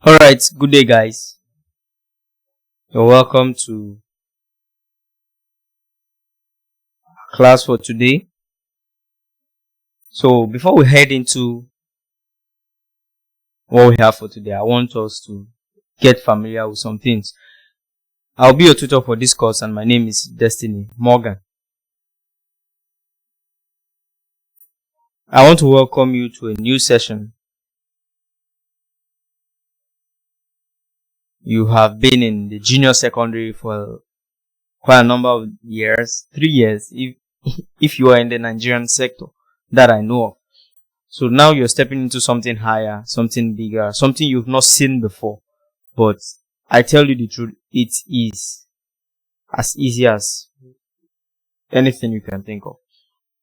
Alright, good day guys. You're welcome to class for today. So before we head into what we have for today, I want us to get familiar with some things. I'll be your tutor for this course and my name is Destiny Morgan. I want to welcome you to a new session. You have been in the junior secondary for quite a number of years, 3 years if you are in the Nigerian sector that I know of. So now you're stepping into something higher, something bigger, something you've not seen before. But I tell you the truth, it is as easy as anything you can think of.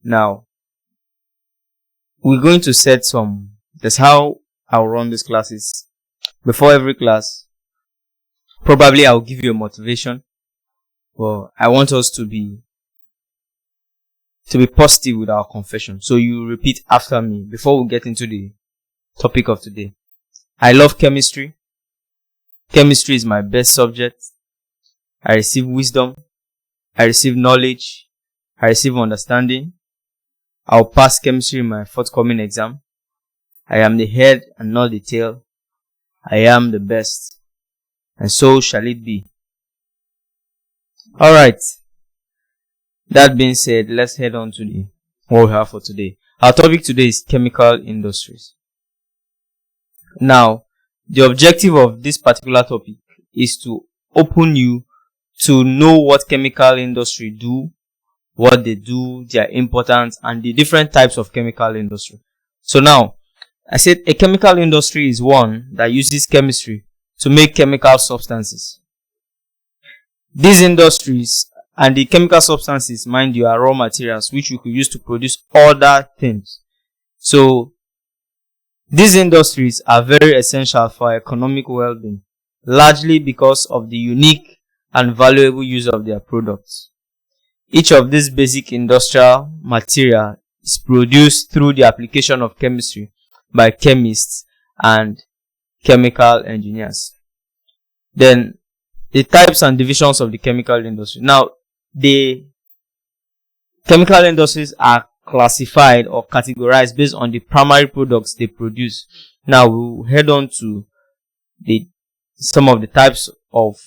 Now, we're going to set that's how I'll run these classes. Before every class, probably I'll give you a motivation. But I want us to be positive with our confession. So you repeat after me before we get into the topic of today. I love chemistry. Chemistry is my best subject. I receive wisdom. I receive knowledge. I receive understanding. I'll pass chemistry in my forthcoming exam. I am the head and not the tail. I am the best. And so shall it be. Alright. That being said, let's head on to what we have for today. Our topic today is chemical industries. Now, the objective of this particular topic is to open you to know what chemical industry do, what they do, their importance, and the different types of chemical industry. So now, I said a chemical industry is one that uses chemistry to make chemical substances. These industries and the chemical substances, mind you, are raw materials which we could use to produce other things. So, these industries are very essential for economic well-being, largely because of the unique and valuable use of their products. Each of these basic industrial material is produced through the application of chemistry by chemists and chemical engineers. Then, the types and divisions of the chemical industry. Now, the chemical industries are classified or categorized based on the primary products they produce. Now we'll head on to some of the types of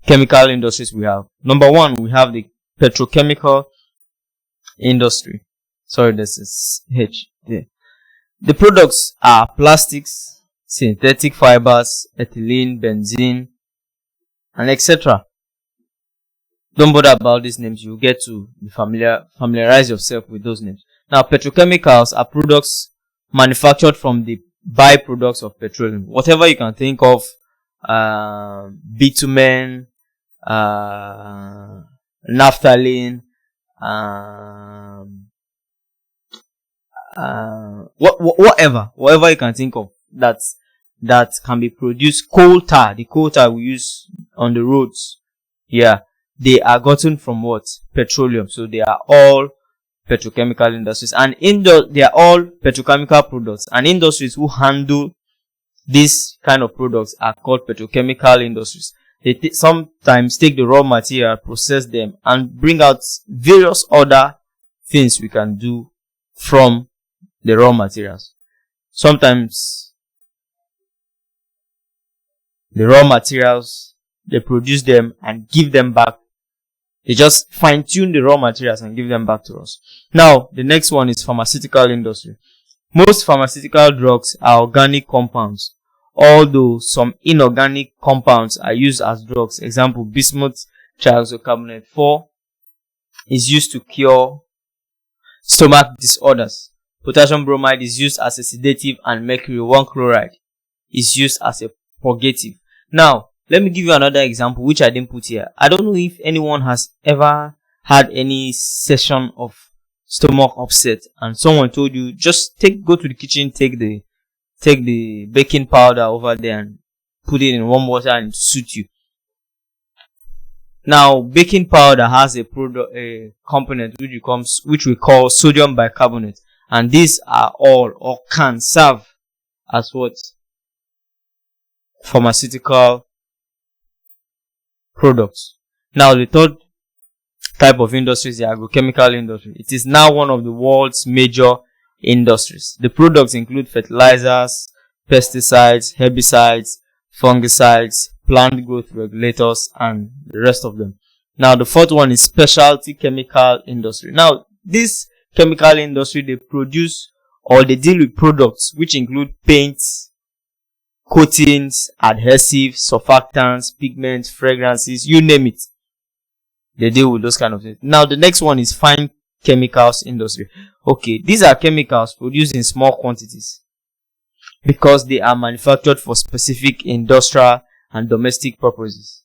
chemical industries we have. Number one, we have the petrochemical industry. Sorry, this is H there. The products are plastics, synthetic fibers, ethylene, benzene, and etc. Don't bother about these names. You get to familiarize yourself with those names. Now, petrochemicals are products manufactured from the byproducts of petroleum. Whatever you can think of, bitumen, naphthalene, whatever you can think of that can be produced. Coal tar, the coal tar we use on the roads. Yeah. They are gotten from what? Petroleum. So they are all petrochemical industries. And they are all petrochemical products. And industries who handle this kind of products are called petrochemical industries. They sometimes take the raw material, process them, and bring out various other things we can do from the raw materials. Sometimes the raw materials, they produce them and give them back. They just fine-tune the raw materials and give them back to us. Now, the next one is pharmaceutical industry. Most pharmaceutical drugs are organic compounds, although some inorganic compounds are used as drugs. Example, bismuth trioxocarbonate 4 is used to cure stomach disorders. Potassium bromide is used as a sedative, and mercury 1 chloride is used as a purgative. Now, let me give you another example which I didn't put here. I don't know if anyone has ever had any session of stomach upset and someone told you, just go to the kitchen, take the baking powder over there and put it in warm water and suit you. Now, baking powder has a component which we call sodium bicarbonate, and these are all or can serve as what? pharmaceutical products. Now, the third type of industry is the agrochemical industry. It is now one of the world's major industries. The products include fertilizers, pesticides, herbicides, fungicides, plant growth regulators, and the rest of them. Now, the fourth one is specialty chemical industry. Now, this chemical industry, they produce or they deal with products which include paints, coatings, adhesives, surfactants, pigments, fragrances, you name it. They deal with those kind of things. Now, the next one is fine chemicals industry. Okay, these are chemicals produced in small quantities because they are manufactured for specific industrial and domestic purposes.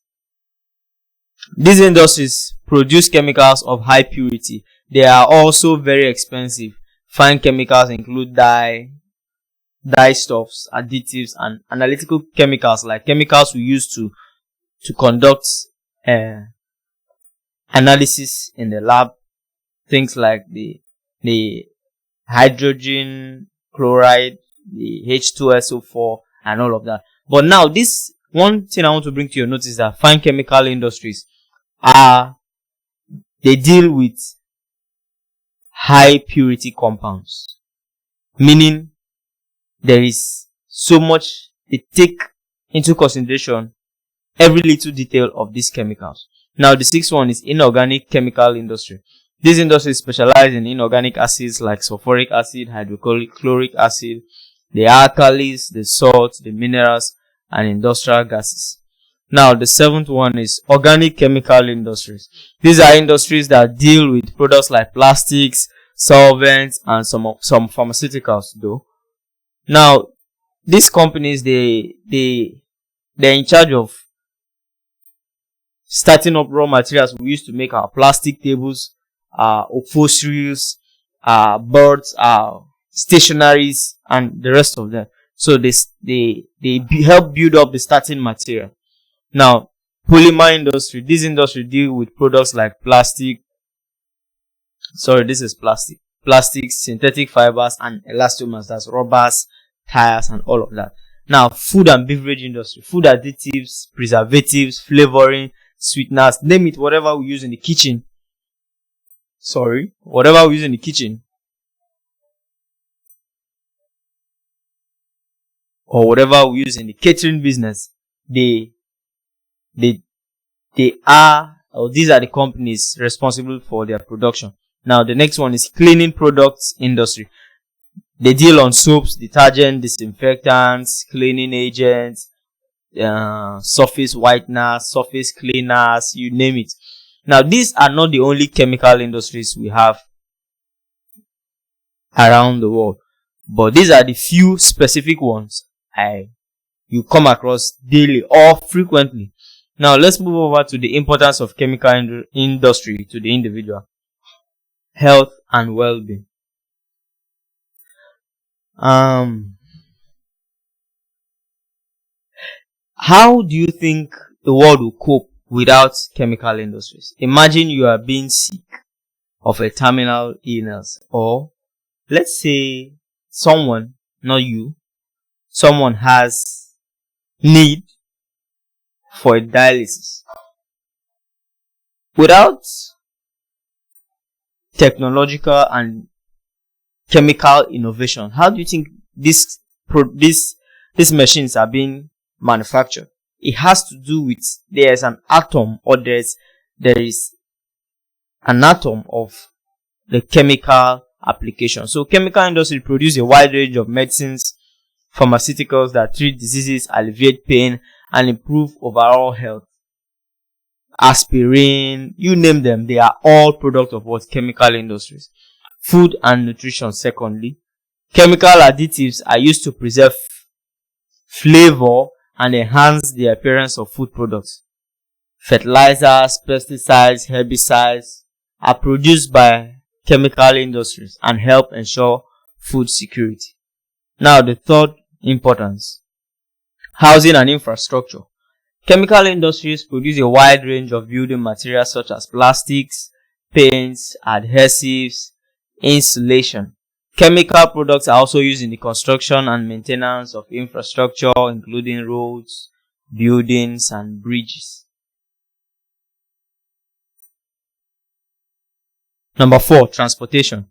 These industries produce chemicals of high purity. They are also very expensive. Fine chemicals include dye stuffs, additives, and analytical chemicals like chemicals we use to conduct analysis in the lab. Things like the hydrogen chloride, the H2SO4, and all of that. But now, this one thing I want to bring to your notice is that fine chemical industries they deal with high purity compounds, meaning there is so much they take into consideration every little detail of these chemicals. Now, the sixth one is inorganic chemical industry. This industry specializes in inorganic acids like sulfuric acid, hydrochloric acid, the alkalis, the salts, the minerals, and industrial gases. Now, the seventh one is organic chemical industries. These are industries that deal with products like plastics, solvents, and some pharmaceuticals though. Now, these companies, they're in charge of starting up raw materials we use to make our plastic tables, upholsteries, boards, stationaries, and the rest of them. So they help build up the starting material. Now, polymer industry. This industry deal with products like plastic, synthetic fibers, and elastomers, that's rubbers, tires, and all of that. Now, food and beverage industry. Food additives, preservatives, flavoring, sweeteners, name it, whatever we use in the kitchen. Whatever we use in the kitchen. Or whatever we use in the catering business. These are the companies responsible for their production. Now, the next one is cleaning products industry. They deal on soaps, detergent, disinfectants, cleaning agents, surface whiteners, surface cleaners, you name it. Now, these are not the only chemical industries we have around the world, but these are the few specific ones you come across daily or frequently. Now, let's move over to the importance of chemical industry to the individual. Health and well-being. How do you think the world will cope without chemical industries? Imagine you are being sick of a terminal illness, or let's say someone, not you, someone has need for a dialysis. Without technological and chemical innovation, how do you think these machines are being manufactured? It has to do with there is an atom, or there is an atom of the chemical application. So chemical industry produce a wide range of medicines, pharmaceuticals that treat diseases, alleviate pain, and improve overall health. Aspirin, you name them, they are all products of what? Chemical industries. Food and nutrition, secondly. Chemical additives are used to preserve flavor and enhance the appearance of food products. Fertilizers, pesticides, herbicides are produced by chemical industries and help ensure food security. Now, the third importance. Housing and infrastructure. Chemical industries produce a wide range of building materials such as plastics, paints, adhesives, insulation. Chemical products are also used in the construction and maintenance of infrastructure, including roads, buildings, and bridges. Number 4, transportation.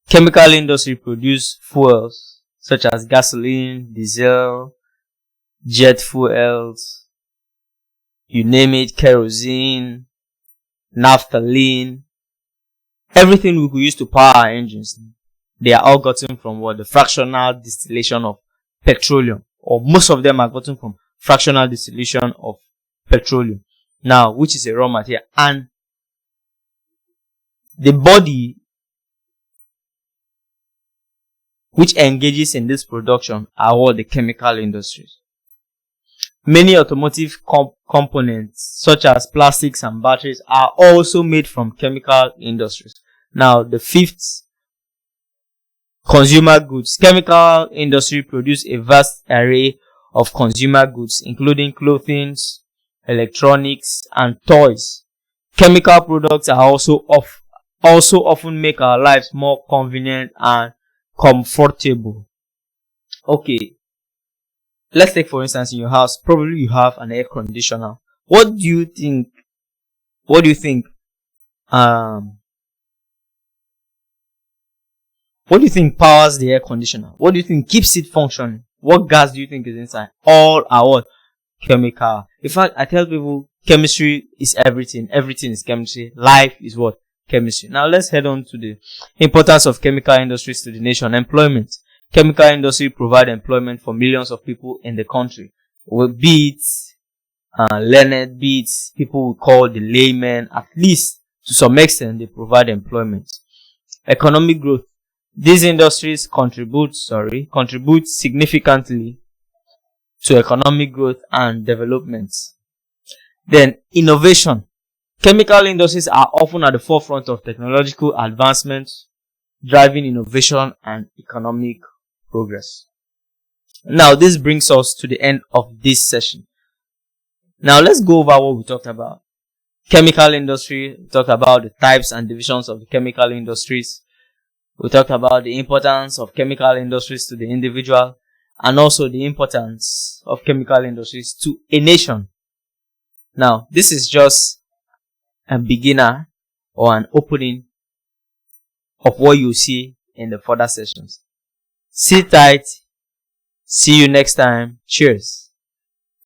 Chemical industry produce fuels such as gasoline, diesel, jet fuels, you name it, kerosene, naphthalene, everything we could use to power our engines. They are all gotten from what? The fractional distillation of petroleum, or most of them are gotten from fractional distillation of petroleum. Now, which is a raw material, and the body which engages in this production are all the chemical industries. Many automotive components such as plastics and batteries are also made from chemical industries. Now, the 5th, consumer goods. Chemical industry produce a vast array of consumer goods, including clothing, electronics, and toys. Chemical products are also often make our lives more convenient and comfortable. Okay, let's take for instance in your house, probably you have an air conditioner. What do you think powers the air conditioner? What do you think keeps it functioning? What gas do you think is inside? All are what? Chemical. In fact, I tell people chemistry is everything. Everything is chemistry. Life is what? Chemistry. Now let's head on to the importance of chemical industries to the nation. Employment. Chemical industry provide employment for millions of people in the country. Be it learned, be it people we call the laymen, at least to some extent they provide employment. Economic growth. These industries contribute significantly to economic growth and development. Then innovation. Chemical industries are often at the forefront of technological advancements, driving innovation and economic progress. Now, this brings us to the end of this session. Now, let's go over what we talked about. Chemical industry, we talked about the types and divisions of the chemical industries. We talked about the importance of chemical industries to the individual, and also the importance of chemical industries to a nation. Now, this is just a beginner or an opening of what you see in the further sessions. Sit tight. See you next time. Cheers.